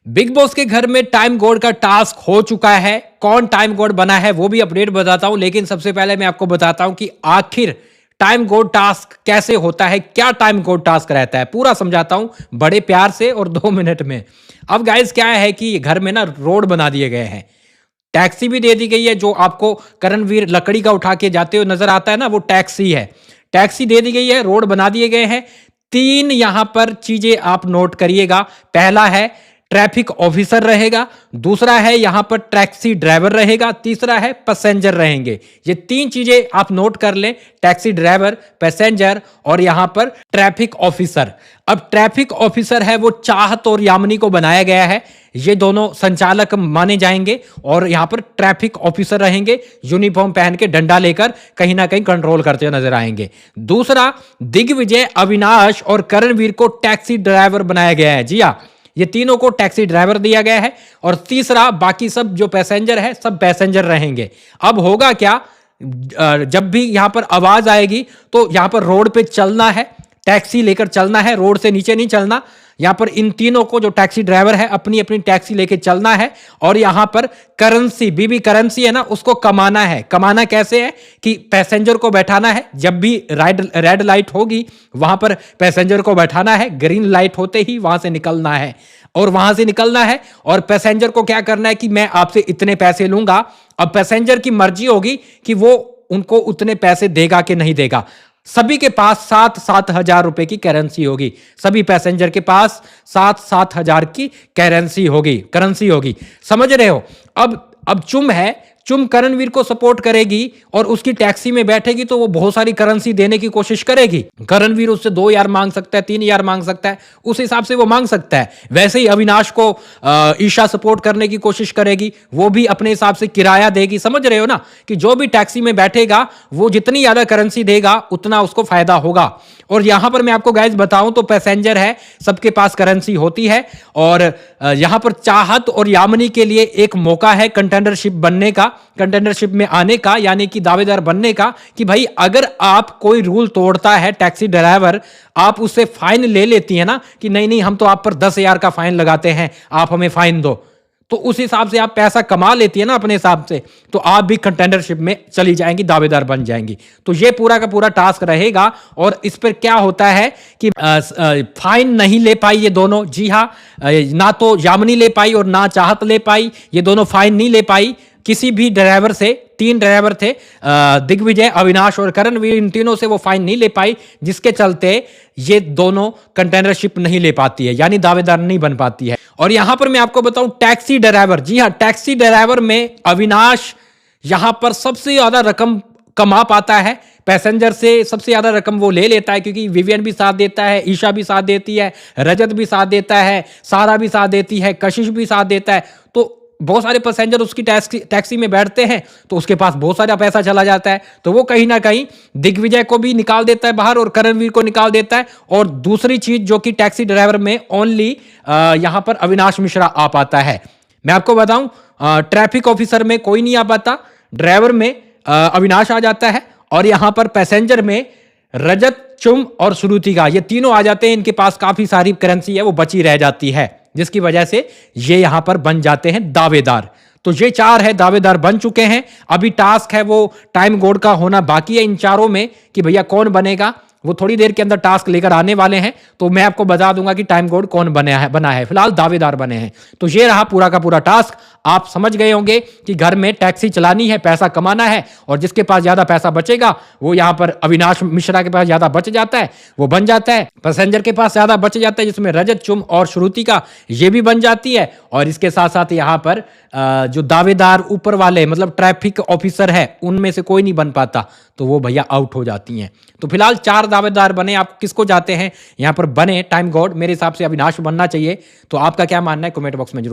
Big boss के घर में टाइम गॉड का टास्क हो चुका है। कौन टाइम गॉड बना है वो भी अपडेट बताता हूं, लेकिन सबसे पहले मैं आपको बताता हूं कि आखिर टाइम गॉड टास्क कैसे होता है, क्या टाइम गॉड टास्क रहता है, पूरा समझाता हूं बड़े प्यार से और 2 मिनट में। अब गाइस क्या है कि घर में ना रोड बना दिए गए हैं, टैक्सी भी दे दी गई है। जो आपको करणवीर लकड़ी का उठा के जाते हुए नजर आता है ना, वो टैक्सी है। टैक्सी दे दी गई है, रोड बना दिए गए हैं। 3 यहां पर चीजें आप नोट करिएगा। पहला है ट्रैफिक ऑफिसर रहेगा, दूसरा है यहां पर टैक्सी ड्राइवर रहेगा, तीसरा है पैसेंजर रहेंगे। ये 3 चीजें आप नोट कर लें, टैक्सी ड्राइवर, पैसेंजर और यहां पर ट्रैफिक ऑफिसर। अब ट्रैफिक ऑफिसर है वो चाहत और यामिनी को बनाया गया है, ये दोनों संचालक माने जाएंगे और यहां पर ट्रैफिक ऑफिसर रहेंगे, यूनिफॉर्म पहन के डंडा लेकर कहीं ना कहीं कंट्रोल करते हुए नजर आएंगे। दूसरा, दिग्विजय, अविनाश और करणवीर को टैक्सी ड्राइवर बनाया गया है। जी हाँ, ये तीनों को टैक्सी ड्राइवर दिया गया है। और तीसरा, बाकी सब जो पैसेंजर है सब पैसेंजर रहेंगे। अब होगा क्या, जब भी यहां पर आवाज आएगी तो यहां पर रोड पे चलना है, टैक्सी लेकर चलना है, रोड से नीचे नहीं चलना। यहां पर इन तीनों को, जो टैक्सी ड्राइवर है, अपनी अपनी टैक्सी लेके चलना है और यहां पर करेंसी, बीबी करेंसी है ना, उसको कमाना है। कमाना कैसे है कि पैसेंजर को बैठाना है, जब भी रेड लाइट होगी वहां पर पैसेंजर को बैठाना है, ग्रीन लाइट होते ही वहां से निकलना है। और वहां से निकलना है और पैसेंजर को क्या करना है कि मैं आपसे इतने पैसे लूंगा। अब पैसेंजर की मर्जी होगी कि वो उनको उतने पैसे देगा कि नहीं देगा। सभी के पास 7-7 हजार रुपए की करेंसी होगी, सभी पैसेंजर के पास 7-7 हजार की करेंसी होगी। समझ रहे हो। अब चुम है, चुम करणवीर को सपोर्ट करेगी और उसकी टैक्सी में बैठेगी तो वो बहुत सारी करेंसी देने की कोशिश करेगी। करणवीर उससे 2 यार मांग सकता है, 3 यार मांग सकता है, उस हिसाब से वो मांग सकता है। वैसे ही अविनाश को ईशा सपोर्ट करने की कोशिश करेगी, वो भी अपने हिसाब से किराया देगी। समझ रहे हो ना कि जो भी टैक्सी में बैठेगा वो जितनी ज्यादा करेंसी देगा उतना उसको फायदा होगा। और यहां पर मैं आपको गाइस बताऊं तो पैसेंजर है, सबके पास करेंसी होती है। और यहां पर चाहत और यामिनी के लिए एक मौका है कंटेंडरशिप बनने का, कंटेंडरशिप में आने का, यानी कि दावेदार बनने का। कि भाई अगर आप कोई रूल तोड़ता है टैक्सी ड्राइवर, आप उससे फाइन ले लेती है ना कि नहीं नहीं हम तो आप पर 10,000 का फाइन लगाते हैं, आप हमें फाइन दो, तो उस हिसाब से आप पैसा कमा लेती है ना अपने हिसाब से, तो आप भी कंटेंडरशिप में चली जाएंगी, दावेदार बन जाएंगी। तो ये पूरा का पूरा टास्क रहेगा। और इस पर क्या होता है कि फाइन नहीं ले पाई ये दोनों। जी हाँ, ना तो यामिनी ले पाई और ना चाहत ले पाई, ये दोनों फाइन नहीं ले पाई किसी भी ड्राइवर से। 3 ड्राइवर थे, दिग्विजय, अविनाश और करणवीर, इन तीनों से वो फाइन नहीं ले पाई, जिसके चलते ये दोनों कंटेंडरशिप नहीं ले पाती है, यानी दावेदार नहीं बन पाती है। और यहां पर मैं आपको बताऊं टैक्सी ड्राइवर, जी हां, टैक्सी ड्राइवर में अविनाश यहां पर सबसे ज्यादा रकम कमा पाता है। पैसेंजर से सबसे ज्यादा रकम वो ले लेता है, क्योंकि विवियन भी साथ देता है, ईशा भी साथ देती है, रजत भी साथ देता है, सारा भी साथ देती है, कशिश भी साथ देता है। तो बहुत सारे पैसेंजर उसकी टैक्सी में बैठते हैं तो उसके पास बहुत सारा पैसा चला जाता है। तो वो कहीं ना कहीं दिग्विजय को भी निकाल देता है बाहर और करणवीर को निकाल देता है। और दूसरी चीज जो कि टैक्सी ड्राइवर में ओनली यहां पर अविनाश मिश्रा आ पाता है। मैं आपको बताऊं ट्रैफिक ऑफिसर में कोई नहीं आ पाता, ड्राइवर में अविनाश आ जाता है और यहां पर पैसेंजर में रजत, चुम और श्रुतिका, ये तीनों आ जाते हैं। इनके पास काफी सारी करेंसी है वो बची रह जाती है, जिसकी वजह से ये यहां पर बन जाते हैं दावेदार। तो ये 4 है, दावेदार बन चुके हैं। अभी टास्क है वो टाइम गॉड का होना बाकी है इन चारों में कि भैया कौन बनेगा। वो थोड़ी देर के अंदर टास्क लेकर आने वाले हैं, तो मैं आपको बता दूंगा कि टाइम गॉड कौन बना है। फिलहाल दावेदार बने हैं। तो ये रहा पूरा का पूरा टास्क। आप समझ गए होंगे कि घर में टैक्सी चलानी है, पैसा कमाना है, और जिसके पास ज्यादा पैसा बचेगा वो यहां पर अविनाश मिश्रा के पास ज्यादा बच जाता है, वो बन जाता है। पैसेंजर के पास ज्यादा बच जाता है, जिसमें रजत, चुम और श्रुतिका ये भी बन जाती है। और इसके साथ साथ यहां पर जो दावेदार ऊपर वाले मतलब ट्रैफिक ऑफिसर है, उनमें से कोई नहीं बन पाता, तो वो भैया आउट हो जाती हैं। तो फिलहाल 4 दावेदार बने। आप किसको चाहते हैं यहां पर बने टाइम गॉड? मेरे हिसाब से अविनाश बनना चाहिए। तो आपका क्या मानना है कमेंट बॉक्स में जरूर